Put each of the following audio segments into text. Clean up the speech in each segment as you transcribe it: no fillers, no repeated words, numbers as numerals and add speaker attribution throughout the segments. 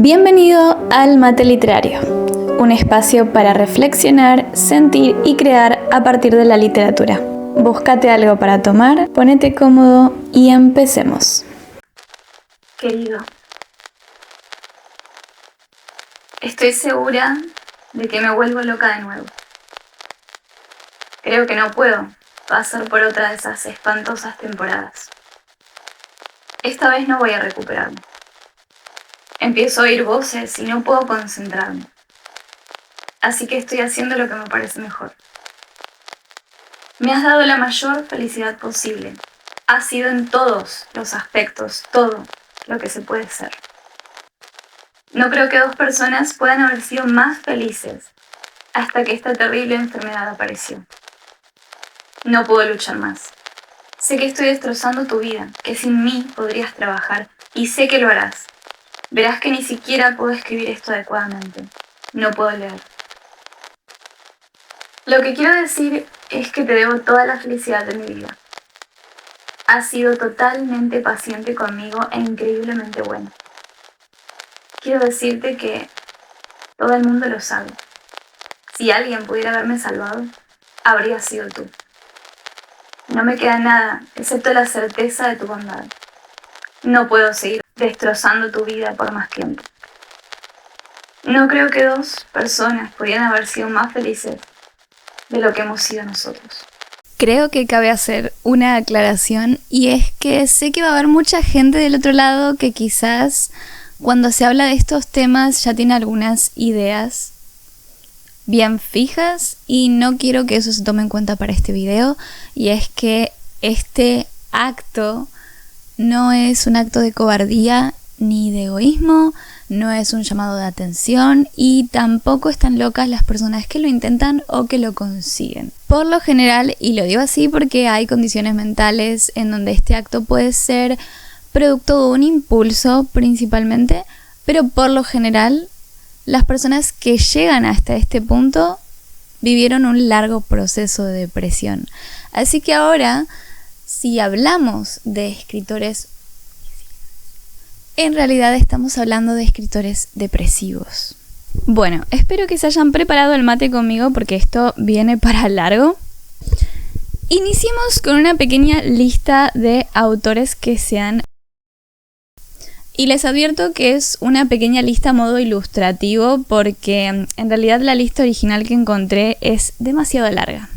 Speaker 1: Bienvenido al Mate Literario, un espacio para reflexionar, sentir y crear a partir de la literatura. Búscate algo para tomar, ponete cómodo y empecemos.
Speaker 2: Querido, estoy segura de que me vuelvo loca de nuevo. Creo que no puedo pasar por otra de esas espantosas temporadas. Esta vez no voy a recuperarme. Empiezo a oír voces y no puedo concentrarme. Así que estoy haciendo lo que me parece mejor. Me has dado la mayor felicidad posible. Ha sido en todos los aspectos, todo lo que se puede ser. No creo que dos personas puedan haber sido más felices hasta que esta terrible enfermedad apareció. No puedo luchar más. Sé que estoy destrozando tu vida, que sin mí podrías trabajar, y sé que lo harás. Verás que ni siquiera puedo escribir esto adecuadamente. No puedo leer. Lo que quiero decir es que te debo toda la felicidad de mi vida. Has sido totalmente paciente conmigo e increíblemente bueno. Quiero decirte que todo el mundo lo sabe. Si alguien pudiera haberme salvado, habría sido tú. No me queda nada excepto la certeza de tu bondad. No puedo seguir destrozando tu vida por más tiempo. No creo que dos personas pudieran haber sido más felices de lo que hemos sido nosotros.
Speaker 1: Creo que cabe hacer una aclaración, y es que sé que va a haber mucha gente del otro lado que quizás cuando se habla de estos temas ya tiene algunas ideas bien fijas, y no quiero que eso se tome en cuenta para este video, y es que este acto no es un acto de cobardía ni de egoísmo, no es un llamado de atención, y tampoco están locas las personas que lo intentan o que lo consiguen. Por lo general, y lo digo así porque hay condiciones mentales en donde este acto puede ser producto de un impulso principalmente, pero por lo general las personas que llegan hasta este punto vivieron un largo proceso de depresión. Así que ahora, si hablamos de escritores, en realidad estamos hablando de escritores depresivos. Bueno, espero que se hayan preparado el mate conmigo porque esto viene para largo. Iniciemos con una pequeña lista de autores que se han... Y les advierto que es una pequeña lista a modo ilustrativo porque en realidad la lista original que encontré es demasiado larga.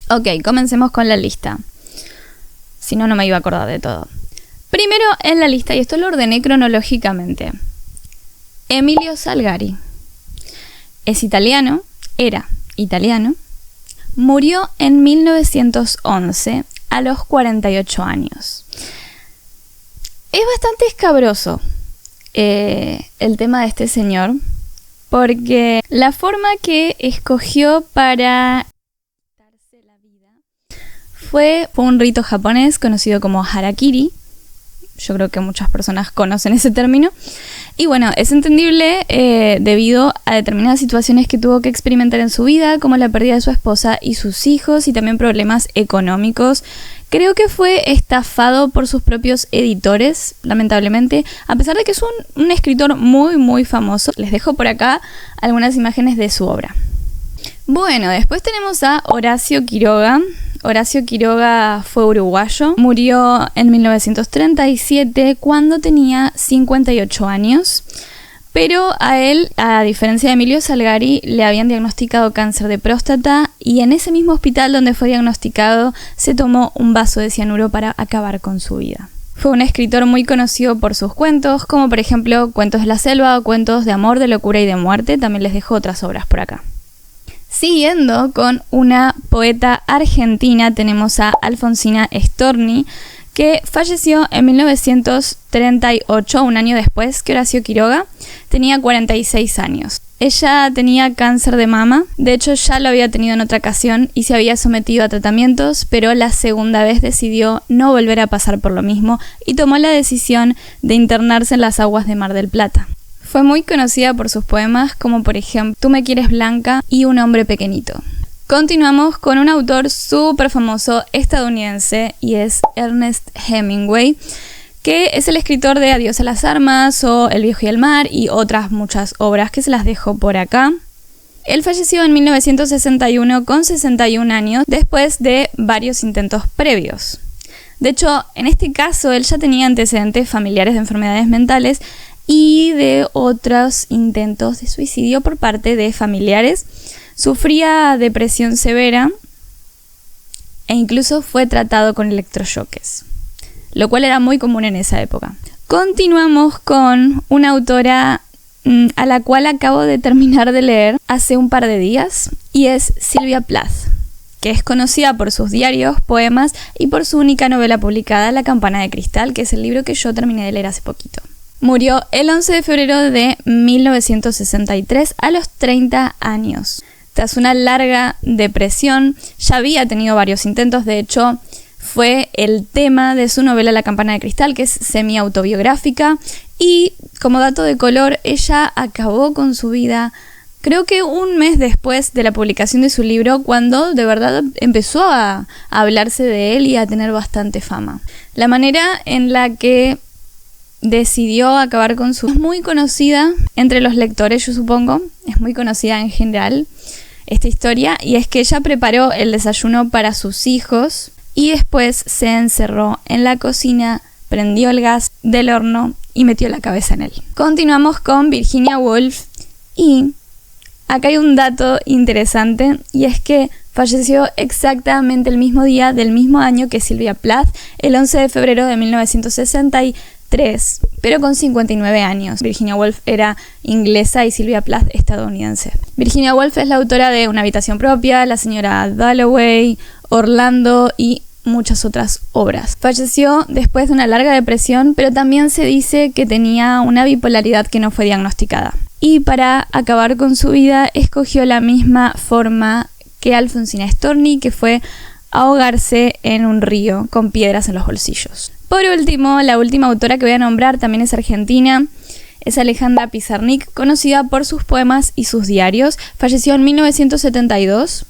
Speaker 1: Ok, comencemos con la lista. Si no, no me iba a acordar de todo. Primero en la lista, y esto lo ordené cronológicamente, Emilio Salgari. Es italiano, era italiano, murió en 1911 a los 48 años. Es bastante escabroso el tema de este señor, porque la forma que escogió para quitarse la vida fue un rito japonés conocido como harakiri. Yo creo que muchas personas conocen ese término. Y bueno, es entendible debido a determinadas situaciones que tuvo que experimentar en su vida, como la pérdida de su esposa y sus hijos, y también problemas económicos. Creo que fue estafado por sus propios editores, lamentablemente, a pesar de que es un escritor muy, muy famoso. Les dejo por acá algunas imágenes de su obra. Bueno, después tenemos a Horacio Quiroga. Horacio Quiroga fue uruguayo, murió en 1937 cuando tenía 58 años, pero a él, a diferencia de Emilio Salgari, le habían diagnosticado cáncer de próstata, y en ese mismo hospital donde fue diagnosticado se tomó un vaso de cianuro para acabar con su vida. Fue un escritor muy conocido por sus cuentos, como por ejemplo Cuentos de la Selva o Cuentos de Amor, de Locura y de Muerte. También les dejo otras obras por acá. Siguiendo con una poeta argentina, tenemos a Alfonsina Storni, que falleció en 1938, un año después que Horacio Quiroga. Tenía 46 años. Ella tenía cáncer de mama, de hecho ya lo había tenido en otra ocasión y se había sometido a tratamientos, pero la segunda vez decidió no volver a pasar por lo mismo y tomó la decisión de internarse en las aguas de Mar del Plata. Fue muy conocida por sus poemas como por ejemplo Tú me quieres blanca y Un hombre pequeñito. Continuamos con un autor súper famoso estadounidense y es Ernest Hemingway, que es el escritor de Adiós a las armas o El viejo y el mar y otras muchas obras que se las dejo por acá. Él falleció en 1961 con 61 años después de varios intentos previos. De hecho, en este caso él ya tenía antecedentes familiares de enfermedades mentales y de otros intentos de suicidio por parte de familiares. Sufría depresión severa e incluso fue tratado con electrochoques, lo cual era muy común en esa época. Continuamos con una autora a la cual acabo de terminar de leer hace un par de días, y es Sylvia Plath, que es conocida por sus diarios, poemas y por su única novela publicada, La campana de cristal, que es el libro que yo terminé de leer hace poquito. Murió el 11 de febrero de 1963 a los 30 años. Tras una larga depresión, ya había tenido varios intentos, de hecho fue el tema de su novela La campana de cristal, que es semi-autobiográfica, y como dato de color, ella acabó con su vida creo que un mes después de la publicación de su libro, cuando de verdad empezó a hablarse de él y a tener bastante fama. La manera en la que decidió acabar con su... es muy conocida entre los lectores, yo supongo, es muy conocida en general esta historia, y es que ella preparó el desayuno para sus hijos y después se encerró en la cocina, prendió el gas del horno y metió la cabeza en él. Continuamos con Virginia Woolf, y acá hay un dato interesante, y es que falleció exactamente el mismo día del mismo año que Sylvia Plath, el 11 de febrero de 1963, pero con 59 años. Virginia Woolf era inglesa y Sylvia Plath estadounidense. Virginia Woolf es la autora de Una habitación propia, La señora Dalloway, Orlando y muchas otras obras. Falleció después de una larga depresión, pero también se dice que tenía una bipolaridad que no fue diagnosticada. Y para acabar con su vida escogió la misma forma que Alfonsina Storni, que fue ahogarse en un río con piedras en los bolsillos. Por último, la última autora que voy a nombrar también es argentina, es Alejandra Pizarnik, conocida por sus poemas y sus diarios. Falleció en 1972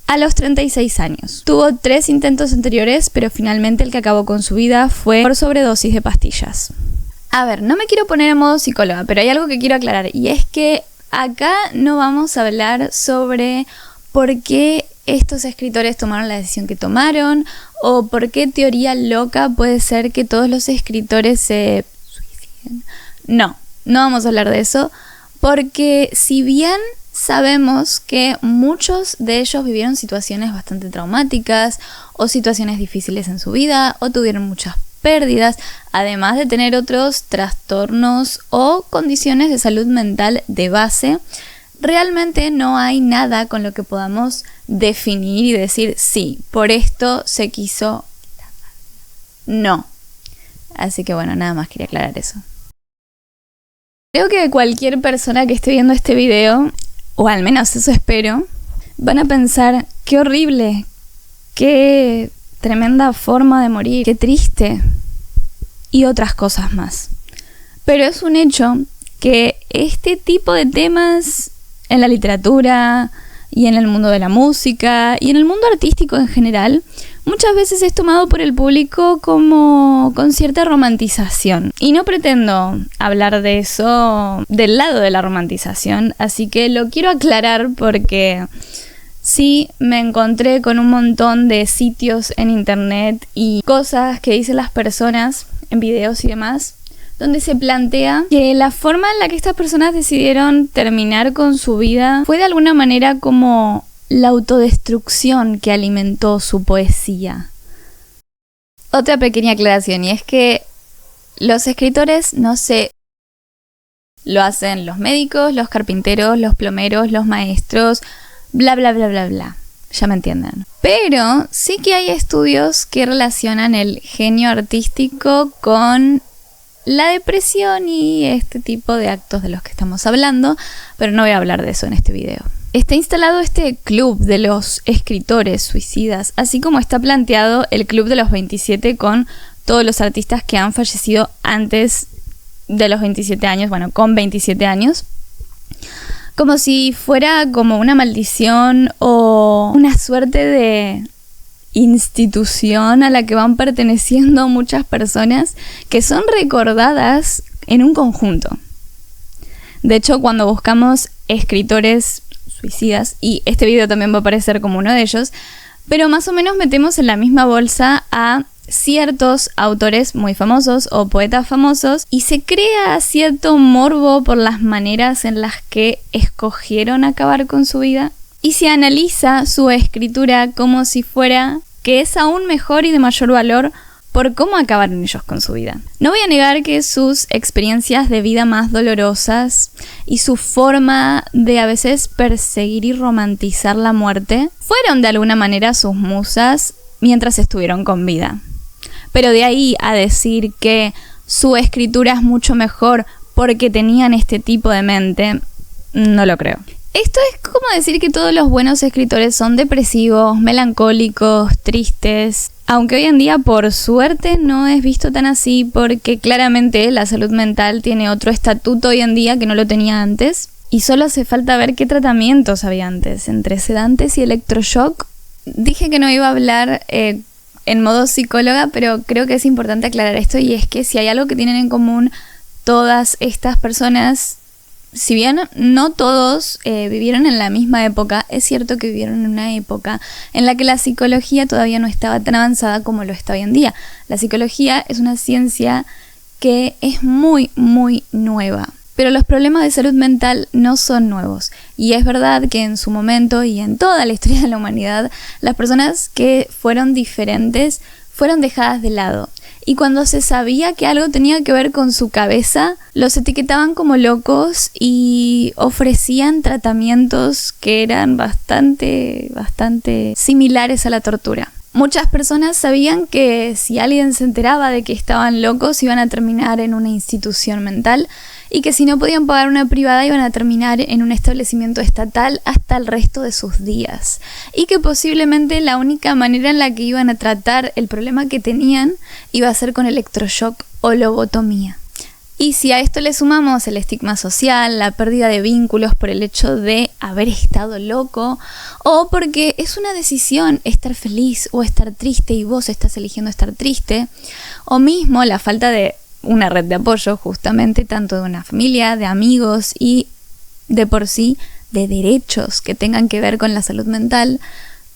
Speaker 1: a los 36 años. Tuvo 3 intentos anteriores, pero finalmente el que acabó con su vida fue por sobredosis de pastillas. A ver, no me quiero poner en modo psicóloga, pero hay algo que quiero aclarar, y es que acá no vamos a hablar sobre por qué estos escritores tomaron la decisión que tomaron, o por qué teoría loca puede ser que todos los escritores se suiciden. No vamos a hablar de eso, porque si bien sabemos que muchos de ellos vivieron situaciones bastante traumáticas o situaciones difíciles en su vida o tuvieron muchas pérdidas, además de tener otros trastornos o condiciones de salud mental de base, realmente no hay nada con lo que podamos definir y decir, sí, por esto se quiso. No. Así que bueno, nada más quería aclarar eso. Creo que cualquier persona que esté viendo este video, o al menos eso espero, van a pensar, qué horrible, qué tremenda forma de morir, qué triste, y otras cosas más. Pero es un hecho que este tipo de temas en la literatura y en el mundo de la música y en el mundo artístico en general, muchas veces es tomado por el público como con cierta romantización. Y no pretendo hablar de eso del lado de la romantización, así que lo quiero aclarar porque sí me encontré con un montón de sitios en internet y cosas que dicen las personas en videos y demás, donde se plantea que la forma en la que estas personas decidieron terminar con su vida fue de alguna manera como la autodestrucción que alimentó su poesía. Otra pequeña aclaración, y es que los escritores, no sé, lo hacen los médicos, los carpinteros, los plomeros, los maestros, bla bla bla bla bla, ya me entienden. Pero sí que hay estudios que relacionan el genio artístico con la depresión y este tipo de actos de los que estamos hablando, pero no voy a hablar de eso en este video. Está instalado este club de los escritores suicidas, así como está planteado el club de los 27 con todos los artistas que han fallecido antes de los 27 años, bueno, con 27 años, como si fuera como una maldición o una suerte institución a la que van perteneciendo muchas personas que son recordadas en un conjunto. De hecho, cuando buscamos escritores suicidas, y este video también va a aparecer como uno de ellos, pero más o menos metemos en la misma bolsa a ciertos autores muy famosos o poetas famosos y se crea cierto morbo por las maneras en las que escogieron acabar con su vida y se analiza su escritura como si fuera que es aún mejor y de mayor valor por cómo acabaron ellos con su vida. No voy a negar que sus experiencias de vida más dolorosas y su forma de a veces perseguir y romantizar la muerte fueron de alguna manera sus musas mientras estuvieron con vida. Pero de ahí a decir que su escritura es mucho mejor porque tenían este tipo de mente, no lo creo. Esto es como decir que todos los buenos escritores son depresivos, melancólicos, tristes, aunque hoy en día por suerte no es visto tan así porque claramente la salud mental tiene otro estatuto hoy en día que no lo tenía antes y solo hace falta ver qué tratamientos había antes, entre sedantes y electroshock. Dije que no iba a hablar en modo psicóloga, pero creo que es importante aclarar esto y es que si hay algo que tienen en común todas estas personas, si bien no todos vivieron en la misma época, es cierto que vivieron en una época en la que la psicología todavía no estaba tan avanzada como lo está hoy en día. La psicología es una ciencia que es muy, muy nueva, pero los problemas de salud mental no son nuevos. Y es verdad que en su momento y en toda la historia de la humanidad, las personas que fueron diferentes fueron dejadas de lado. Y cuando se sabía que algo tenía que ver con su cabeza, los etiquetaban como locos y ofrecían tratamientos que eran bastante similares a la tortura. Muchas personas sabían que si alguien se enteraba de que estaban locos iban a terminar en una institución mental y que si no podían pagar una privada iban a terminar en un establecimiento estatal hasta el resto de sus días. Y que posiblemente la única manera en la que iban a tratar el problema que tenían iba a ser con electroshock o lobotomía. Y si a esto le sumamos el estigma social, la pérdida de vínculos por el hecho de haber estado loco o porque es una decisión estar feliz o estar triste y vos estás eligiendo estar triste, o mismo la falta de una red de apoyo justamente tanto de una familia, de amigos y de por sí de derechos que tengan que ver con la salud mental,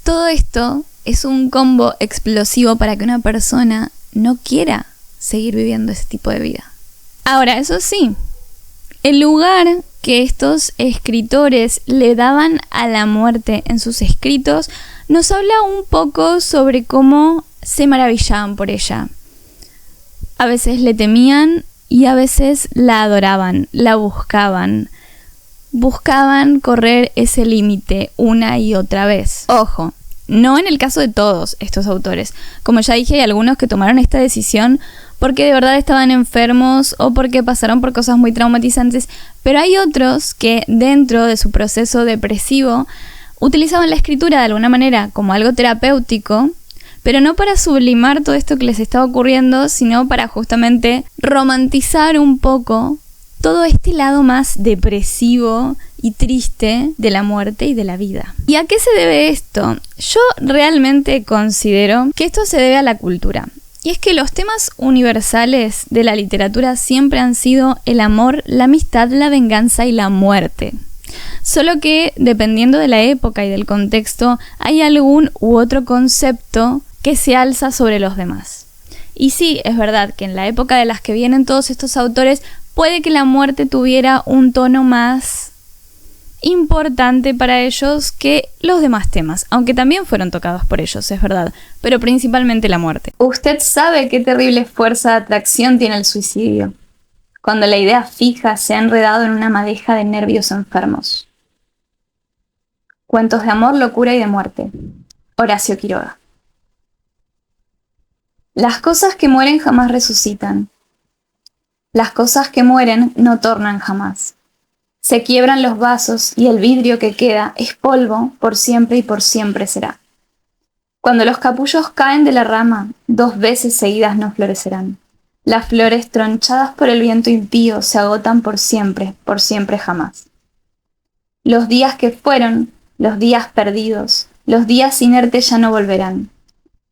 Speaker 1: todo esto es un combo explosivo para que una persona no quiera seguir viviendo ese tipo de vida. Ahora, eso sí, el lugar que estos escritores le daban a la muerte en sus escritos nos habla un poco sobre cómo se maravillaban por ella. A veces le temían y a veces la adoraban, la buscaban. Buscaban correr ese límite una y otra vez. Ojo, no en el caso de todos estos autores. Como ya dije, hay algunos que tomaron esta decisión porque de verdad estaban enfermos o porque pasaron por cosas muy traumatizantes, pero hay otros que dentro de su proceso depresivo utilizaban la escritura de alguna manera como algo terapéutico, pero no para sublimar todo esto que les estaba ocurriendo, sino para justamente romantizar un poco todo este lado más depresivo y triste de la muerte y de la vida. ¿Y a qué se debe esto? Yo realmente considero que esto se debe a la cultura. Y es que los temas universales de la literatura siempre han sido el amor, la amistad, la venganza y la muerte. Solo que, dependiendo de la época y del contexto, hay algún u otro concepto que se alza sobre los demás. Y sí, es verdad que en la época de las que vienen todos estos autores, puede que la muerte tuviera un tono más importante para ellos que los demás temas, aunque también fueron tocados por ellos, es verdad, pero principalmente la muerte.
Speaker 2: Usted sabe qué terrible fuerza de atracción tiene el suicidio, cuando la idea fija se ha enredado en una madeja de nervios enfermos. Cuentos de amor, locura y de muerte. Horacio Quiroga. Las cosas que mueren jamás resucitan. Las cosas que mueren no tornan jamás. Se quiebran los vasos y el vidrio que queda es polvo por siempre y por siempre será. Cuando los capullos caen de la rama, 2 veces seguidas no florecerán. Las flores tronchadas por el viento impío se agotan por siempre jamás. Los días que fueron, los días perdidos, los días inertes ya no volverán.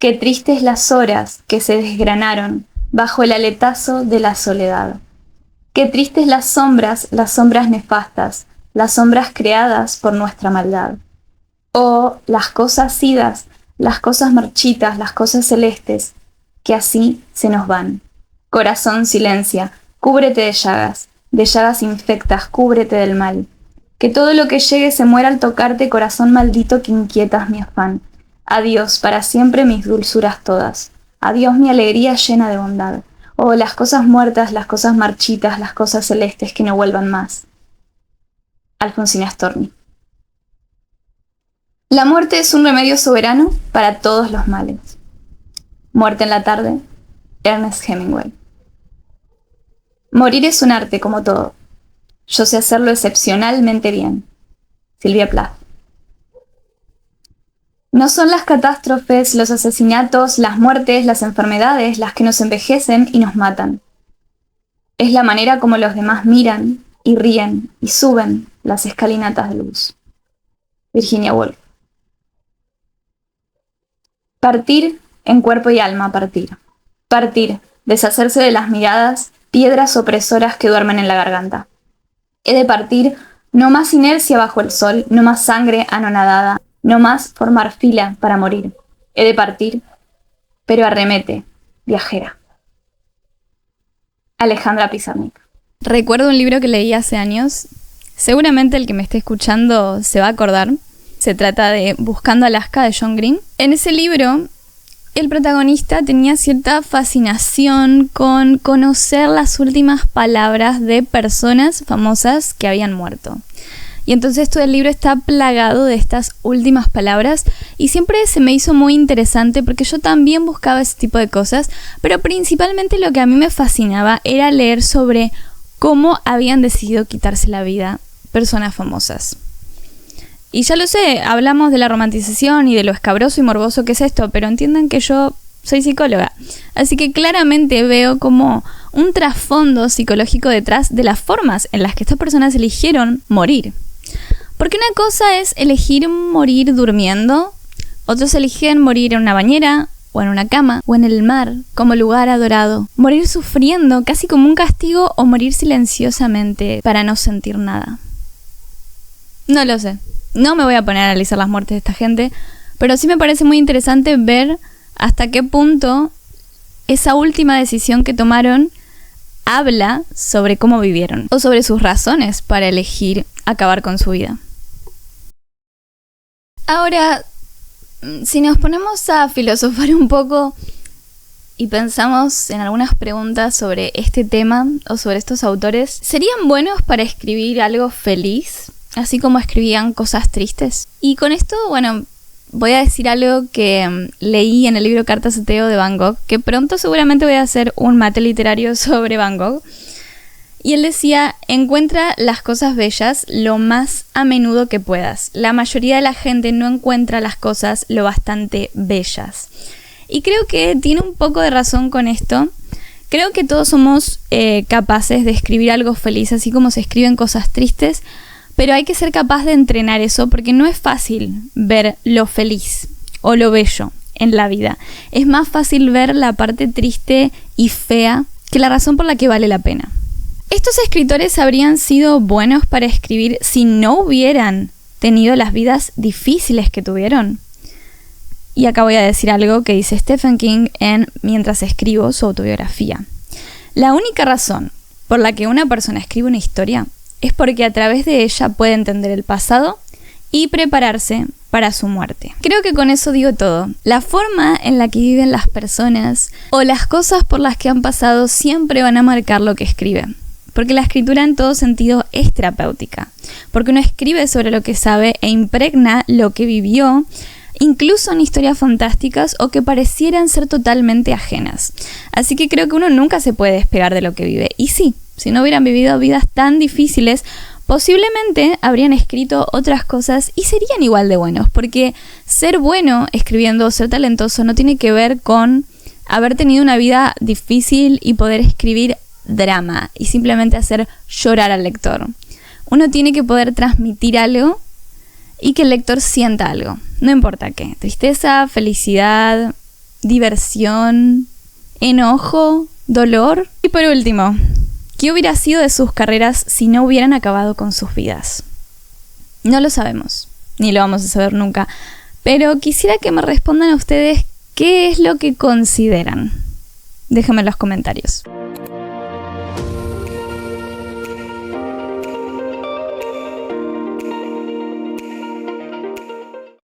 Speaker 2: Qué tristes las horas que se desgranaron bajo el aletazo de la soledad. Qué tristes las sombras nefastas, las sombras creadas por nuestra maldad. Oh, las cosas idas, las cosas marchitas, las cosas celestes, que así se nos van. Corazón, silencia, cúbrete de llagas infectas, cúbrete del mal. Que todo lo que llegue se muera al tocarte, corazón maldito que inquietas mi afán. Adiós, para siempre mis dulzuras todas. Adiós mi alegría llena de bondad. Oh, las cosas muertas, las cosas marchitas, las cosas celestes que no vuelvan más. Alfonsina Storni. La muerte es un remedio soberano para todos los males. Muerte en la tarde, Ernest Hemingway. Morir es un arte como todo. Yo sé hacerlo excepcionalmente bien. Silvia Plath. No son las catástrofes, los asesinatos, las muertes, las enfermedades las que nos envejecen y nos matan. Es la manera como los demás miran y ríen y suben las escalinatas de luz. Virginia Woolf. Partir en cuerpo y alma, partir. Partir, deshacerse de las miradas, piedras opresoras que duermen en la garganta. He de partir, no más inercia bajo el sol, no más sangre anonadada, no más formar fila para morir. He de partir, pero arremete, viajera. Alejandra Pizarnik.
Speaker 1: Recuerdo un libro que leí hace años. Seguramente el que me esté escuchando se va a acordar. Se trata de Buscando Alaska de John Green. En ese libro, el protagonista tenía cierta fascinación con conocer las últimas palabras de personas famosas que habían muerto. Y entonces todo el libro está plagado de estas últimas palabras y siempre se me hizo muy interesante porque yo también buscaba ese tipo de cosas, pero principalmente lo que a mí me fascinaba era leer sobre cómo habían decidido quitarse la vida personas famosas. Y ya lo sé, hablamos de la romantización y de lo escabroso y morboso que es esto, pero entiendan que yo soy psicóloga, así que claramente veo como un trasfondo psicológico detrás de las formas en las que estas personas eligieron morir. Porque una cosa es elegir morir durmiendo, otros eligen morir en una bañera, o en una cama, o en el mar, como lugar adorado. Morir sufriendo, casi como un castigo, o morir silenciosamente para no sentir nada. No lo sé. No me voy a poner a analizar las muertes de esta gente, pero sí me parece muy interesante ver hasta qué punto esa última decisión que tomaron habla sobre cómo vivieron, o sobre sus razones para elegir acabar con su vida. Ahora, si nos ponemos a filosofar un poco y pensamos en algunas preguntas sobre este tema o sobre estos autores, ¿serían buenos para escribir algo feliz, así como escribían cosas tristes? Y con esto, bueno, voy a decir algo que leí en el libro Cartas a Theo de Van Gogh, que pronto seguramente voy a hacer un mate literario sobre Van Gogh. Y él decía, encuentra las cosas bellas lo más a menudo que puedas. La mayoría de la gente no encuentra las cosas lo bastante bellas. Y creo que tiene un poco de razón con esto. Creo que todos somos capaces de escribir algo feliz, así como se escriben cosas tristes, pero hay que ser capaz de entrenar eso porque no es fácil ver lo feliz o lo bello en la vida. Es más fácil ver la parte triste y fea que la razón por la que vale la pena. ¿Estos escritores habrían sido buenos para escribir si no hubieran tenido las vidas difíciles que tuvieron? Y acá voy a decir algo que dice Stephen King en Mientras escribo, su autobiografía. La única razón por la que una persona escribe una historia es porque a través de ella puede entender el pasado y prepararse para su muerte. Creo que con eso digo todo. La forma en la que viven las personas o las cosas por las que han pasado siempre van a marcar lo que escriben. Porque la escritura en todo sentido es terapéutica. Porque uno escribe sobre lo que sabe e impregna lo que vivió, incluso en historias fantásticas o que parecieran ser totalmente ajenas. Así que creo que uno nunca se puede despegar de lo que vive. Y sí, si no hubieran vivido vidas tan difíciles, posiblemente habrían escrito otras cosas y serían igual de buenos. Porque ser bueno escribiendo, ser talentoso, no tiene que ver con haber tenido una vida difícil y poder escribir drama y simplemente hacer llorar al lector. Uno tiene que poder transmitir algo y que el lector sienta algo, no importa qué, tristeza, felicidad, diversión, enojo, dolor. Y por último, ¿qué hubiera sido de sus carreras si no hubieran acabado con sus vidas? No lo sabemos, ni lo vamos a saber nunca, pero quisiera que me respondan a ustedes qué es lo que consideran. Déjenme en los comentarios.